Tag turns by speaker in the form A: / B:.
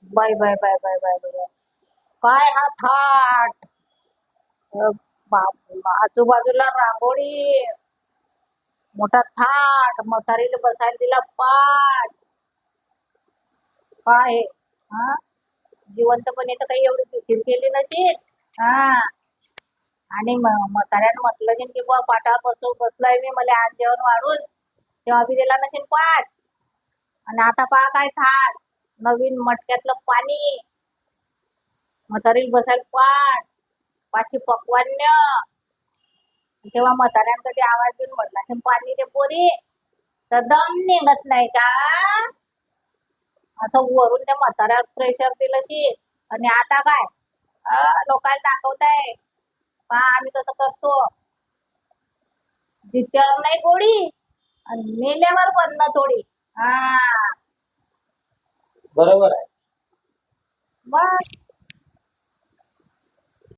A: Bye bye bye bye bye bye. काय हा थाट. आजूबाजूला रांगोळी, मोठा थाट, म्हातारीला बसायला दिला पाट. काय आहे? हा, जिवंतपणे तर काही एवढी भीतीच केली नशी. हा, आणि म्हाताऱ्यानं म्हटलं की बा पाटा बसलाय मी, मला आज जेवण वाढून, तेव्हा बी दिला नसेल पाट. आणि आता पहा काय थाट, नवीन मटक्यातलं पाणी, म्हातारीला बसायला पाट, पाची पकवान्य. तेव्हा म्हाताऱ्यानं कधी आवाज देऊन म्हटला असेल पाणी दे पोरी, तर दम निघत नाही का? असं वरून त्या म्हाताऱ्यावर प्रेशर दिलं शी. आणि आता काय लोकांना दाखवताय, पहा आम्ही कसं करतो. जित्यावर नाही गोडी आणि मेल्यावर बंद थोडी. हा,
B: बरोबर आहे.
A: बस.